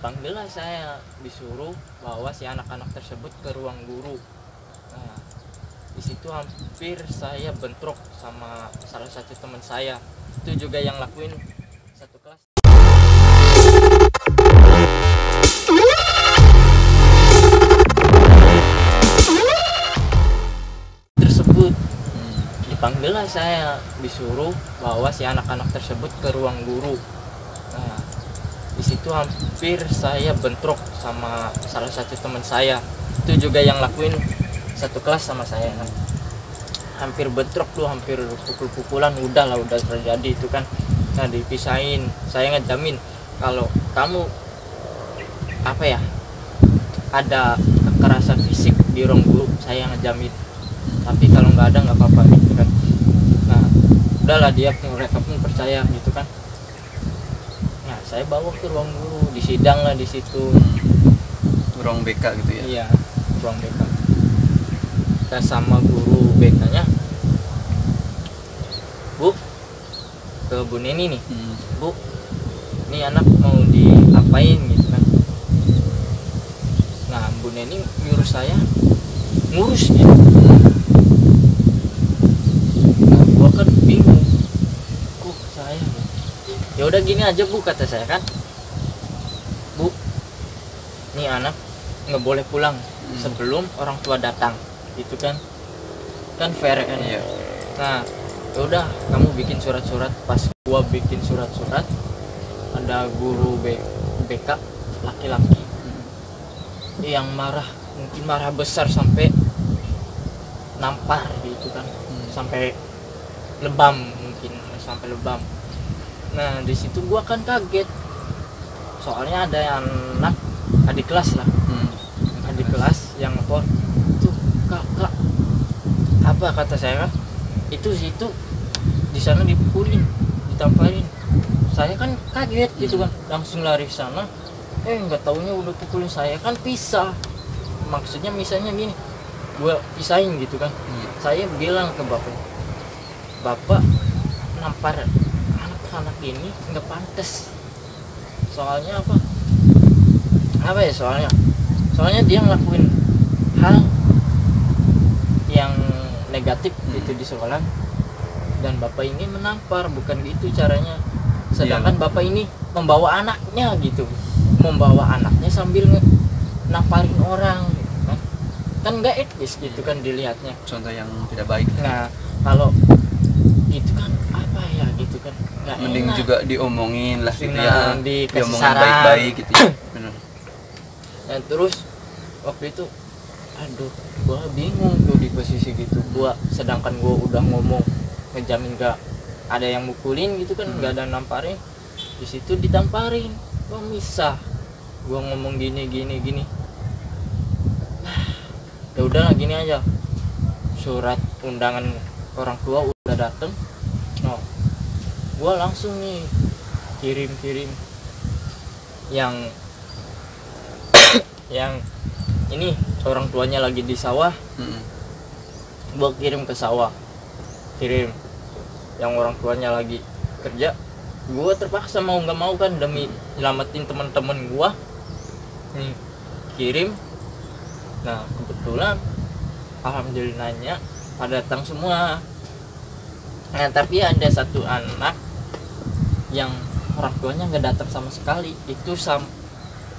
dipanggillah saya, disuruh bawa si anak-anak tersebut ke ruang guru. Nah, di situ hampir saya bentrok sama salah satu teman saya. Itu juga yang lakuin satu kelas tersebut. Dipanggillah saya, disuruh bawa si anak-anak tersebut ke ruang guru. Nah, di situ hampir saya bentrok sama salah satu teman saya. Itu juga yang lakuin satu kelas sama saya kan. Hampir bentrok tuh, hampir pukul-pukulan, udah terjadi itu kan. Nah, dipisahin. Saya ngejamin kalau kamu ada kekerasan fisik di ruang guru, saya ngejamin. Tapi kalau nggak ada nggak apa-apa gitu kan. Nah, udahlah, mereka pun percaya gitu kan. Nah, saya bawa ke ruang guru, disidang lah di situ. Ruang BK gitu ya? Iya, ruang BK. Kita sama guru BK-nya, Bu, ke Bu Neni nih, Bu, ini anak mau diapain gitu kan. Nah, Bu Neni nyuruh saya ngurus gitu. Nah, gua kan bingung, kok saya, ya udah gini aja Bu, kata saya kan, Bu, nih anak nggak boleh pulang sebelum orang tua datang gitu kan fair kan. Iya. Nah, ya udah, kamu bikin surat-surat. Pas gua bikin surat-surat, ada guru BK laki-laki yang mungkin marah besar sampai nampar gitu kan, sampai lebam, mungkin sampai lebam. Nah, di situ gua kan kaget, soalnya ada anak adik kelas lah, adik kelas yang ngepor tuh, kak, apa kata saya, itu situ di sana dipukulin, ditamparin. Saya kan kaget gitu kan, langsung lari ke sana. Nggak taunya udah pukulin saya kan, pisah. Maksudnya misalnya gini, gue pisahin gitu kan. Saya bilang ke bapak nampar anak-anak ini nggak pantas. Soalnya soalnya dia ngelakuin hal yang negatif gitu di sekolah, dan bapak ini menampar, bukan gitu caranya. Sedangkan bapak ini membawa anaknya sambil namparin orang gitu kan nggak etis gitu kan dilihatnya, contoh yang tidak baik. Nah, kalau gitu kan gitu kan nggak mending enak. Juga diomongin lah gitu ya, dikasih diomongin saran baik-baik gitu ya. Benar. Dan terus waktu itu, gua bingung tuh di posisi gitu. Sedangkan gua udah ngomong ngejamin gak ada yang mukulin gitu kan, nggak ada namparin. Di situ ditamparin, gua misah. Gua ngomong gini. Ya udahlah, gini aja, surat undangan orang tua udah dateng. No, gua langsung nih kirim yang ini orang tuanya lagi di sawah. Gua kirim ke sawah, yang orang tuanya lagi kerja. Gua terpaksa mau nggak mau kan, demi nyelamatin teman-teman gua nih, kirim. Nah, kebetulan alhamdulillahnya pada datang semua. Nah, tapi ada satu anak yang orang tuanya nggak datang sama sekali. Itu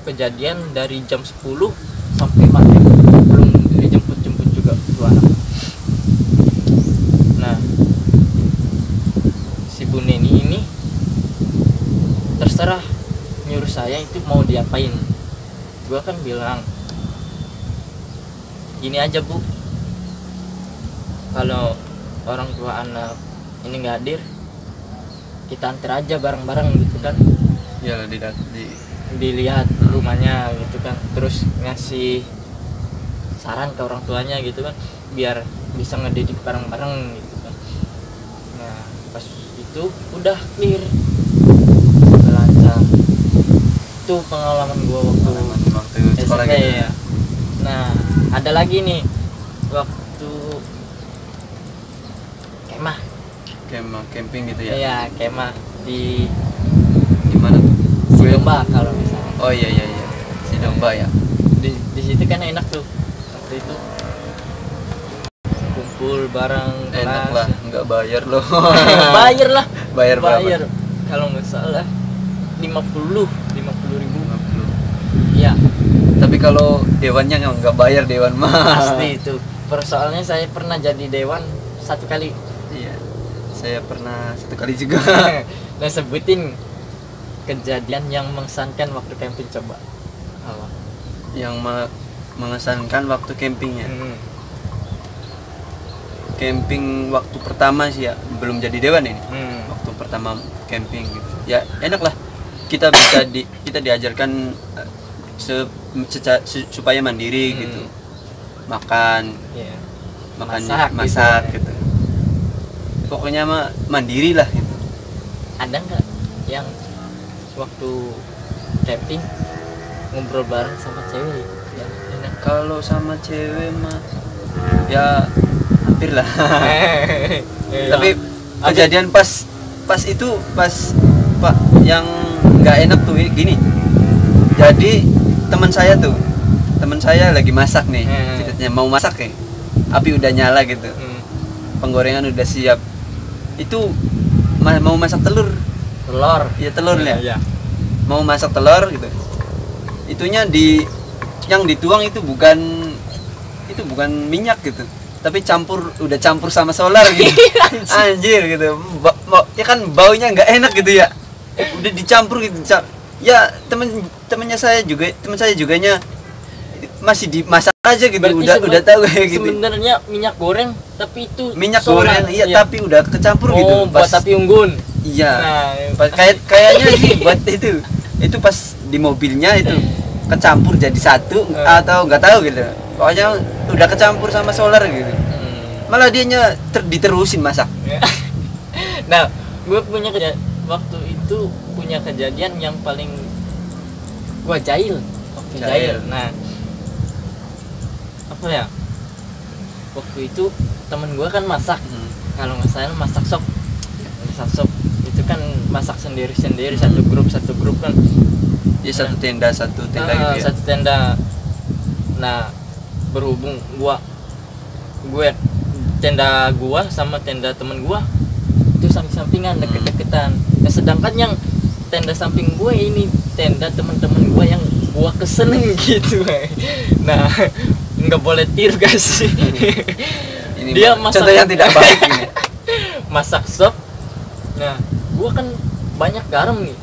kejadian dari jam 10 sampai maghrib belum dijemput juga dua anak. Nah, si Bu Neni ini terserah nyuruh saya itu mau diapain. Gua kan bilang, gini aja Bu, kalau orang tua anak ini nggak hadir, kita antar aja bareng-bareng gitu kan. Ya, dilihat rumahnya gitu kan, terus ngasih saran ke orang tuanya gitu kan, biar bisa ngedidik bareng-bareng gitu kan. Nah, pas itu udah clear, lancar. Itu pengalaman gua waktu sekolah SMP gitu ya. Nah, ada lagi nih waktu camping gitu ya. Iya, kemah di mana tuh? Lembah kalau misalnya. Oh iya iya iya. Si domba ya. Di situ kan enak tuh waktu itu, kumpul bareng Enak kelas. lah, nggak bayar loh. Bayar lah, Bayar berapa? bayar kalau nggak salah 50.000. 50. Iya, Tapi kalau dewannya nggak bayar, dewan mah. pasti itu. Soalnya saya pernah jadi dewan satu kali. Iya. Saya pernah satu kali juga. Nah, sebutin kejadian yang mengesankan waktu camping coba. Apa? Yang mengesankan waktu campingnya. Camping waktu pertama sih ya, belum jadi dewan ini. Waktu pertama camping gitu. Ya enak lah. Kita bisa kita diajarkan supaya mandiri gitu. Makan, Iya. masak gitu. Pokoknya mah mandiri lah gitu. Ada nggak yang waktu camping ngobrol bareng sama cewek yang enak? Kalau sama cewek mah ya hampir lah. Tapi kejadian pas itu pas Pak yang nggak enak tuh gini. Jadi teman saya lagi masak nih, ceritanya mau masak ya, api udah nyala gitu, penggorengan udah siap, itu mau masak telur ya, ya. Mau masak telur gitu, itunya yang dituang itu bukan minyak gitu, tapi udah campur sama solar gitu. Anjir gitu, ya kan baunya nggak enak gitu ya, udah dicampur gitu. Ya teman saya juganya masih dimasak aja gitu. Berarti udah tahu kayak gitu. Sebenarnya minyak goreng, tapi itu Minyak solar. goreng iya, tapi udah kecampur gitu. Buat api unggun. Iya. Nah, Kayaknya sih buat itu. Itu pas di mobilnya itu kecampur jadi satu atau nggak tahu gitu. Pokoknya udah kecampur sama solar gitu. Malah dianya diterusin masak. Nah, gue waktu itu punya kejadian yang paling gua jahil waktu jahil. Nah, apa ya, waktu itu temen gua kan masak, kalau nggak salah masak sop itu kan masak sendiri satu grup kan ya, satu tenda gitu ya. Satu tenda. Nah, berhubung gue tenda gua sama tenda temen gua itu samping-sampingan, deket-deketan. Nah, sedangkan yang tenda samping gue ini tenda teman-teman gue yang gue keseneng gitu. Nah, nggak boleh tiru guys. Ini Dia masak, contoh yang tidak baik ini. Masak sop. Nah, gue kan banyak garam nih.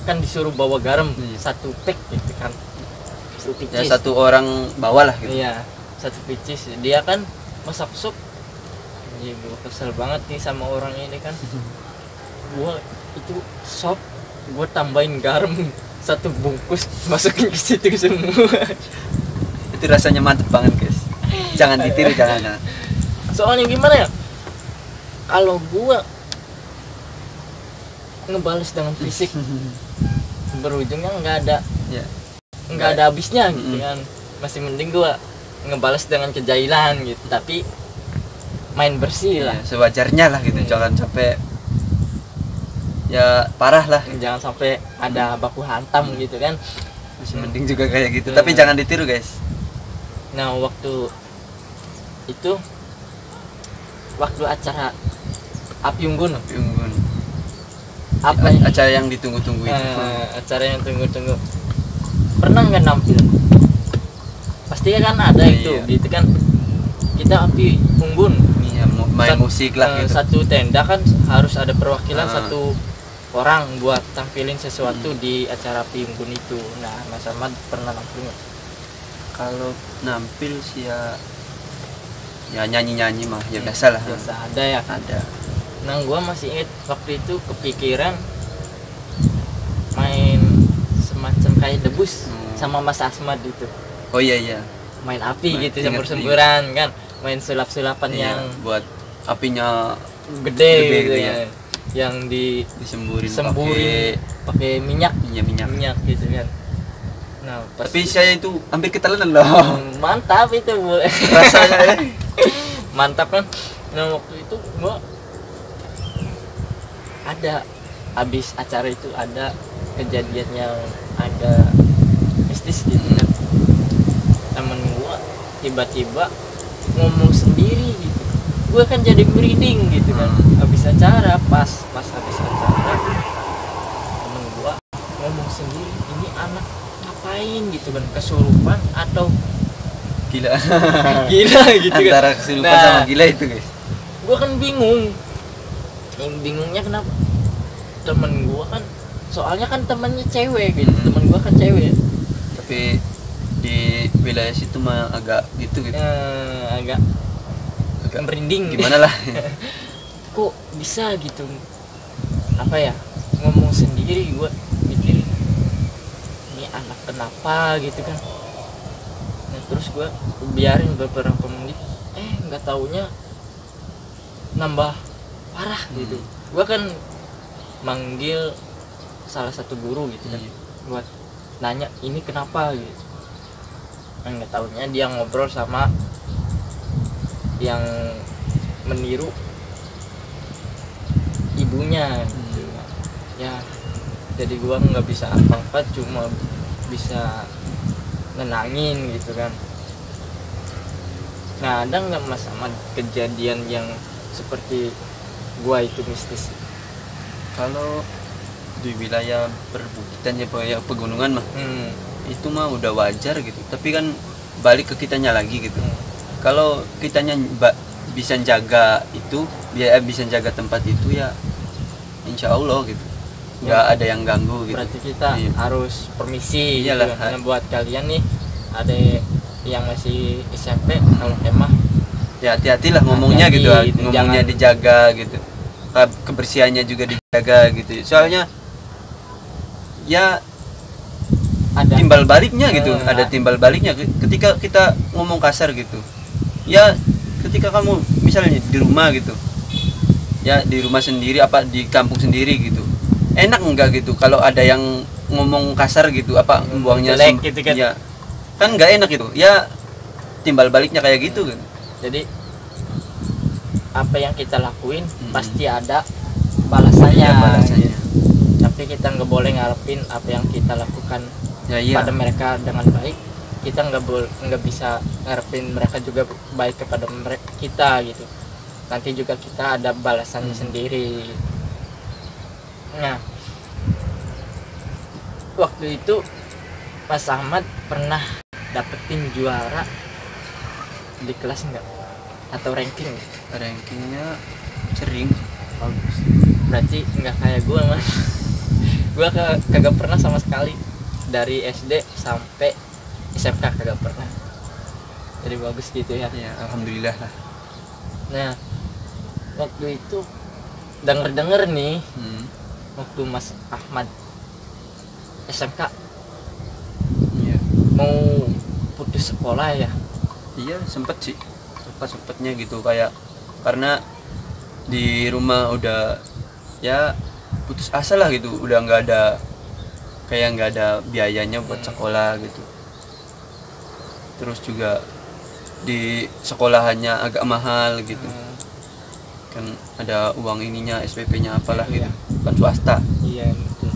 Kan disuruh bawa garam satu pack gitu kan. Ya, satu orang bawa lah gitu. Iya, satu picis. Dia kan masak sop. Iya, gue kesel banget nih sama orang ini kan. Gue itu sop, gue tambahin garam satu bungkus, masukin ke situ semua. Itu rasanya mantep banget guys. Jangan ditiru, jangan. Soalnya gimana ya, kalau gue ngebales dengan fisik, berujungnya nggak ada habisnya gitu kan. Masih mending gue ngebales dengan kejahilan gitu, tapi main bersih lah. Sewajarnya lah gitu. Jangan sampai ya parah lah. Jangan sampai ada baku hantam gitu kan. Masih mending juga kayak gitu. Tapi jangan ditiru guys. Nah, waktu itu acara api unggun. Apa ini? Acara yang ditunggu-tunggu itu. Acara yang tunggu-tunggu. Pernah nggak nampil? Pasti kan ada itu, gitu kan. Kita api unggun. Iya, main musik lah gitu. Satu tenda kan harus ada perwakilan satu orang buat tampilin sesuatu di acara api unggun itu. Nah, Mas Ahmad pernah nampil nggak? Kalau nampil sih ya nyanyi mah ya biasa lah. Biasa ada ya. Ada. Nah, gua masih inget waktu itu kepikiran main semacam kayak debus sama Mas Ahmad itu. Oh iya. Main api gitu, sembur-semburan kan, main sulap-sulapan yang buat apinya gede gitu ya. Yang disemburin pakai minyak gitu kan. Nah, tapi saya itu hampir ketelan loh. Mantap itu rasanya. Mantap kan. Nah, waktu itu gua habis acara itu ada kejadian yang ada mistis gitu kan. Temen gua tiba-tiba ngomong sendiri gitu, gua kan jadi merinding gitu kan. Habis acara, pas habis acara, temen gua ngomong sendiri, ini anak ngapain gitu kan, kesurupan atau Gila. gila gitu kan. Antara kesurupan sama gila itu guys. Gua kan bingung. Yang bingungnya kenapa? Temen gua kan, soalnya kan temennya cewek gitu, temen gua kan cewek. Tapi di wilayah situ mah agak gitu. Agak merinding. Gimana lah? Kok bisa gitu? Apa ya? Ngomong sendiri, gua mikir ini anak kenapa gitu kan. Nah, terus gua biarin beberapa menit, nggak taunya nambah parah gitu. Gua kan manggil salah satu guru gitu kan, buat nanya ini kenapa gitu. Nggak taunya dia ngobrol sama yang meniru ibunya gitu. Ya jadi gua nggak bisa apa-apa, cuma bisa nenangin gitu kan. Nah, ada nggak mas sama kejadian yang seperti gua itu mistis? Kalau di wilayah perbukitan ya pegunungan mah itu mah udah wajar gitu. Tapi kan balik ke kitanya lagi gitu. Kalau kitanya bisa jaga itu, bisa jaga tempat itu ya insya Allah gitu, nggak ada yang ganggu gitu. Berarti kita harus permisi. Iyalah, gitu. Nah, buat kalian nih ada yang masih SMP, kalau emang ya hati-hatilah ngomongnya gitu, ngomongnya dijaga gitu, kebersihannya juga dijaga gitu. Soalnya ya ada timbal baliknya gitu, ada timbal baliknya ketika kita ngomong kasar gitu. Ya ketika kamu misalnya di rumah gitu, ya di rumah sendiri apa di kampung sendiri gitu, enak enggak gitu kalau ada yang ngomong kasar gitu, apa buangnya gitu kan. Ya kan nggak enak gitu ya, timbal baliknya kayak gitu kan. Jadi apa yang kita lakuin pasti ada balasannya, balasannya. Tapi kita nggak boleh ngarepin apa yang kita lakukan pada mereka dengan baik. Kita nggak bisa ngarepin mereka juga baik kepada kita gitu. Nanti juga kita ada balasannya sendiri. Nah, waktu itu Mas Ahmad pernah dapetin juara di kelas enggak? Atau ranking? Rankingnya sering. Bagus. Berarti enggak kayak gue mas. Gue kagak pernah sama sekali, dari SD sampai SMK kagak pernah. Jadi bagus gitu ya. Ya alhamdulillah lah. Nah, waktu itu denger nih, waktu Mas Ahmad SMK mau putus sekolah ya? Iya sempet sih, sempetnya gitu, kayak karena di rumah udah ya putus asa lah gitu, udah nggak ada biayanya buat sekolah gitu. Terus juga di sekolahannya agak mahal gitu, kan ada uang ininya, SPP-nya apalah gitu, kan swasta. Iya betul.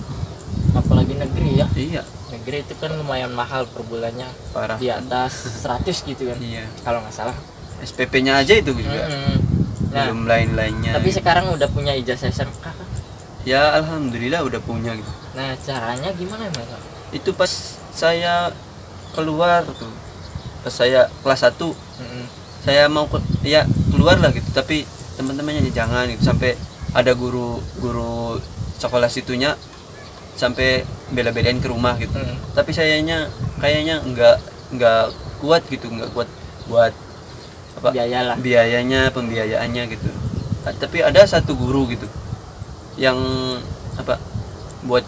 Apalagi negeri ya. Iya. Negeri itu kan lumayan mahal per bulannya, parah, di atas 100 gitu kan. Iya. Kalau nggak salah. SPP-nya aja itu juga. Nah, belum lain-lainnya. Tapi sekarang udah punya ijazah SMK kan? Ya alhamdulillah udah punya gitu. Nah, caranya gimana mas? Itu pas saya keluar tuh, pas saya kelas 1, saya mau keluar lah gitu, tapi teman-temannya jangan gitu, sampai ada guru sekolah situnya sampai bela-belain ke rumah gitu. Tapi kayaknya nggak kuat gitu, nggak kuat buat apa pembiayaannya gitu. Tapi ada satu guru gitu yang apa buat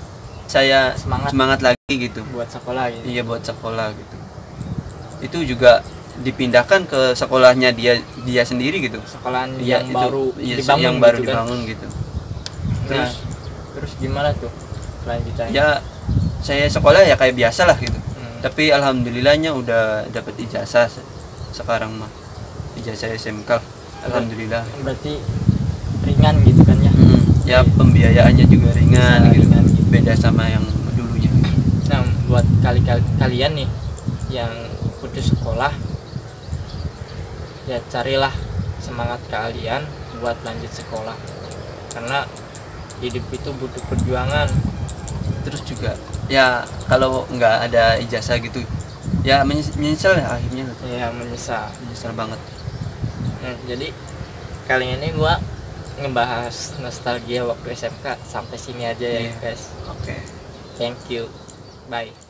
saya semangat lagi gitu buat sekolah gitu. Iya, buat sekolah gitu. Itu juga dipindahkan ke sekolahnya dia sendiri gitu, sekolahan ya, yang itu, baru ya, dibangun, yang baru gitu dibangun kan? gitu. Terus gimana tuh lanjutannya? Ya saya sekolah ya kayak biasa lah gitu. Tapi alhamdulillahnya udah dapat ijazah sekarang mah, ijazah SMK, alhamdulillah. Berarti ringan gitu kan ya? Ya pembiayaannya juga ringan gitu. Beda sama yang dulunya. Nah, buat kalian nih yang putus sekolah, ya carilah semangat kalian buat lanjut sekolah, karena hidup itu butuh perjuangan. Terus juga ya kalau nggak ada ijazah gitu ya menyesal ya akhirnya. Ya menyesal banget. Jadi kali ini gua ngebahas nostalgia waktu SMK sampai sini aja ya guys. Oke. Thank you, bye.